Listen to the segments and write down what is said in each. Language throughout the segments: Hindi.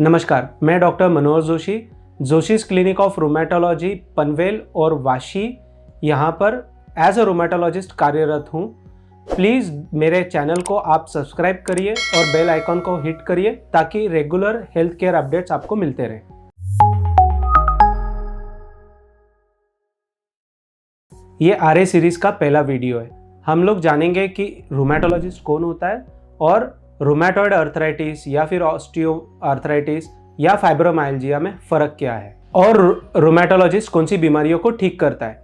नमस्कार, मैं doctor Manoj Joshi, Joshi's clinic of rheumatology Panvel और वाशी यहाँ पर एज अ रूमेटोलॉजिस्ट कार्यरत हूँ। प्लीज़ मेरे चैनल को आप सब्सक्राइब करिए और बेल आइकॉन को हिट करिए ताकि रेगुलर हेल्थ केयर अपडेट्स आपको मिलते रहें। ये आरए सीरीज का पहला वीडियो है। हम लोग जानेंगे कि रूमेटोलॉजिस्ट कौन होता है और रूमेटॉइड अर्थराइटिस या फिर ऑस्टियो अर्थराइटिस या फाइब्रोमाइल्जिया में फ़र्क क्या है और रूमेटोलॉजिस्ट कौन सी बीमारियों को ठीक करता है।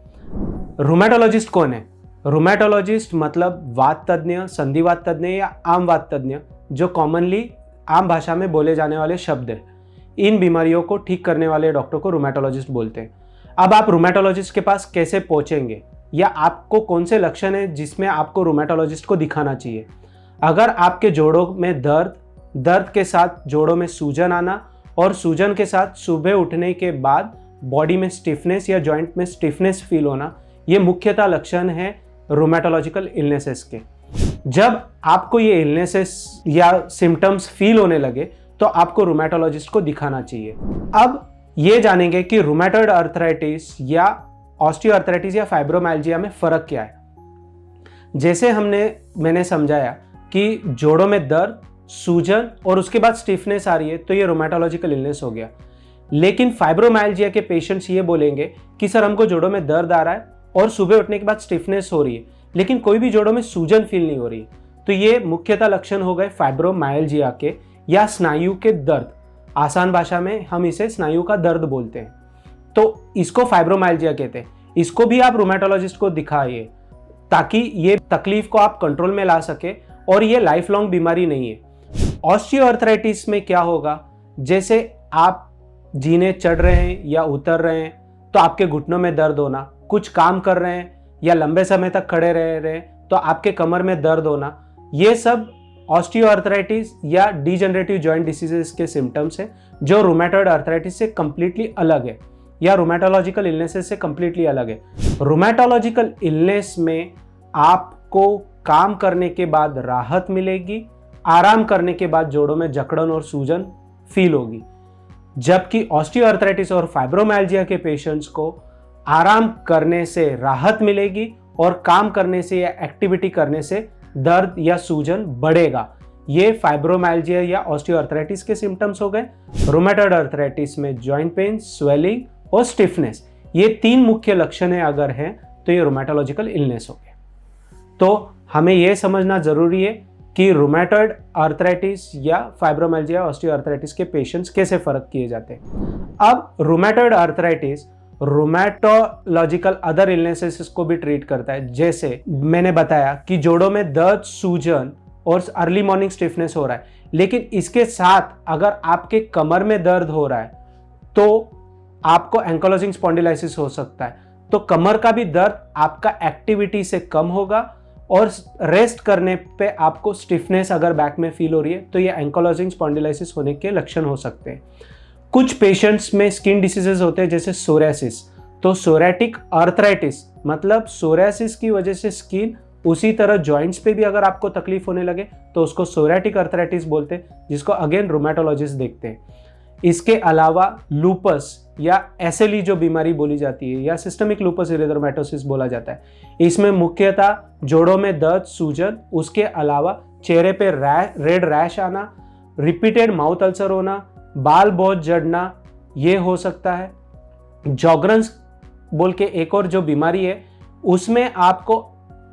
रूमेटोलॉजिस्ट कौन है? रूमेटोलॉजिस्ट मतलब वात तज्ञ, संधिवात तज्ञ या आम वात तज्ञ, जो कॉमनली आम भाषा में बोले जाने वाले शब्द है। इन बीमारियों को ठीक करने वाले डॉक्टर को रूमेटोलॉजिस्ट बोलते हैं। अब आप रूमेटोलॉजिस्ट के पास कैसे पहुंचेंगे या आपको कौन से लक्षण है जिसमें आपको रूमेटोलॉजिस्ट को दिखाना चाहिए? अगर आपके जोड़ों में दर्द के साथ जोड़ों में सूजन आना और सूजन के साथ सुबह उठने के बाद बॉडी में स्टिफनेस या जॉइंट में स्टिफनेस फील होना, ये मुख्यतः लक्षण है रूमेटोलॉजिकल इलनेसेस के। जब आपको ये इलनेसेस या सिम्टम्स फील होने लगे तो आपको रूमेटोलॉजिस्ट को दिखाना चाहिए। अब ये जानेंगे कि रूमेटॉइड अर्थराइटिस या ऑस्टियोआर्थराइटिस या फाइब्रोमाइल्जिया में फ़र्क क्या है। जैसे मैंने समझाया कि जोड़ों में दर्द, सूजन और उसके बाद स्टिफनेस आ रही है तो ये रूमेटोलॉजिकल इलनेस हो गया। लेकिन फाइब्रोमाइल्जिया के पेशेंट्स ये बोलेंगे कि सर हमको जोड़ों में दर्द आ रहा है और सुबह उठने के बाद स्टिफनेस हो रही है, लेकिन कोई भी जोड़ों में सूजन फील नहीं हो रही है। तो ये मुख्यतः लक्षण हो गए फाइब्रोमाइल्जिया के या स्नायु के दर्द। आसान भाषा में हम इसे स्नायु का दर्द बोलते हैं, तो इसको फाइब्रोमाइल्जिया कहते हैं। इसको भी आप रूमेटोलॉजिस्ट को दिखाइए ताकि ये तकलीफ को आप कंट्रोल में ला सके और ये लाइफ लॉन्ग बीमारी नहीं है। ऑस्टियोआर्थराइटिस में क्या होगा, जैसे आप जीने चढ़ रहे हैं या उतर रहे हैं तो आपके घुटनों में दर्द होना, कुछ काम कर रहे हैं या लंबे समय तक खड़े रह रहे हैं तो आपके कमर में दर्द होना, ये सब ऑस्टियोआर्थराइटिस या डीजनरेटिव जॉइंट डिसीजेस के सिम्टम्स हैं जो रूमेटॉइड अर्थराइटिस से कंप्लीटली अलग है या रूमेटोलॉजिकल इलनेसेस से कंप्लीटली अलग है। रूमेटोलॉजिकल इलनेस में आपको काम करने के बाद राहत मिलेगी, आराम करने के बाद जोड़ों में जकड़न और सूजन फील होगी, जबकि ऑस्टियोआर्थराइटिस और फाइब्रोमाइल्जिया के पेशेंट्स को आराम करने से राहत मिलेगी और काम करने से या एक्टिविटी करने से दर्द या सूजन बढ़ेगा। ये फाइब्रोमाइल्जिया या ऑस्टियोआर्थराइटिस के सिम्टम्स हो गए। रूमेटॉइड अर्थराइटिस में जॉइंट पेन, स्वेलिंग और स्टिफनेस, ये तीन मुख्य लक्षण अगर हैं तो ये रूमेटोलॉजिकल इलनेस हो गए। तो हमें यह समझना जरूरी है कि रूमेटॉइड अर्थराइटिस या फाइब्रोमाइल्जिया ऑस्टियोआर्थराइटिस के पेशेंट्स कैसे फर्क किए जाते हैं। अब रूमेटॉइड अर्थराइटिस रूमेटोलॉजिकल अदर इलनेसेस को भी ट्रीट करता है। जैसे मैंने बताया कि जोड़ों में दर्द, सूजन और अर्ली मॉर्निंग स्टिफनेस हो रहा है, लेकिन इसके साथ अगर आपके कमर में दर्द हो रहा है तो आपको एंकाइलोजिंग स्पॉन्डिलाइसिस हो सकता है। तो कमर का भी दर्द आपका एक्टिविटी से कम होगा और रेस्ट करने पे आपको स्टिफनेस अगर बैक में फील हो रही है तो ये एंकाइलोजिंग स्पॉन्डिलाइसिस होने के लक्षण हो सकते हैं। कुछ पेशेंट्स में स्किन डिसीजेज होते हैं जैसे सोरियासिस। तो सोरियाटिक अर्थराइटिस मतलब सोरियासिस की वजह से स्किन, उसी तरह जॉइंट्स पे भी अगर आपको तकलीफ होने लगे तो उसको सोरियाटिक अर्थराइटिस बोलते हैं, जिसको अगेन रूमेटोलॉजिस्ट देखते हैं। इसके अलावा लूपस या एसएलई जो बीमारी बोली जाती है या सिस्टमिक लूपस एरिथ्रोमाटोसिस बोला जाता है, इसमें मुख्यतः जोड़ों में दर्द, सूजन, उसके अलावा चेहरे पे रेड रैश आना, रिपीटेड माउथ अल्सर होना, बाल बहुत झड़ना, ये हो सकता है। जॉगरन्स बोल के एक और जो बीमारी है, उसमें आपको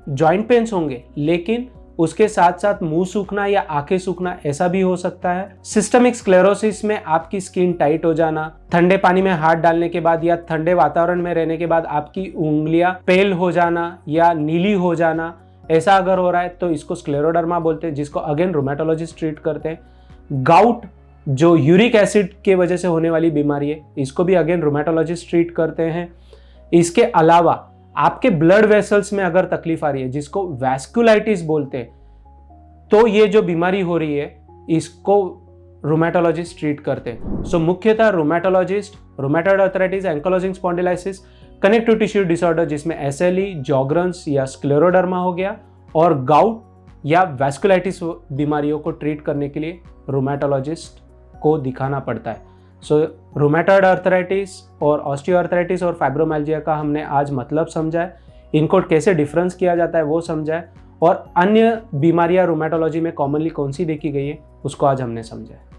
जॉइंट पेन्स होंगे लेकिन उसके साथ साथ मुंह सूखना या आंखें सूखना ऐसा भी हो सकता है। सिस्टमिक स्क्लेरोसिस में आपकी स्किन टाइट हो जाना, ठंडे पानी में हाथ डालने के बाद या ठंडे वातावरण में रहने के बाद आपकी उंगलियां पेल हो जाना या नीली हो जाना, ऐसा अगर हो रहा है तो इसको स्क्लेरोडर्मा बोलते हैं, जिसको अगेन रूमेटोलॉजिस्ट ट्रीट करते हैं। गाउट जो यूरिक एसिड के वजह से होने वाली बीमारी है, इसको भी अगेन रूमेटोलॉजिस्ट ट्रीट करते हैं। इसके अलावा आपके ब्लड वेसल्स में अगर तकलीफ आ रही है, जिसको वैस्कुलाइटिस बोलते हैं, तो ये जो बीमारी हो रही है इसको रूमेटोलॉजिस्ट ट्रीट करते हैं। सो मुख्यतः rheumatologist rheumatoid arthritis, ankylosing spondylitis, connective tissue disorder जिसमें एसएलई, जॉगरन्स या स्क्लेरोडर्मा हो गया, और गाउट या वैस्कुलाइटिस बीमारियों को ट्रीट करने के लिए रूमेटोलॉजिस्ट को दिखाना पड़ता है। सो रूमेटॉइड अर्थराइटिस और ऑस्टियोआर्थराइटिस और फाइब्रोमाइल्जिया का हमने आज मतलब समझा है, इनको कैसे डिफरेंस किया जाता है वो समझा है, और अन्य बीमारियां रूमेटोलॉजी में कॉमनली कौन सी देखी गई है उसको आज हमने समझा है।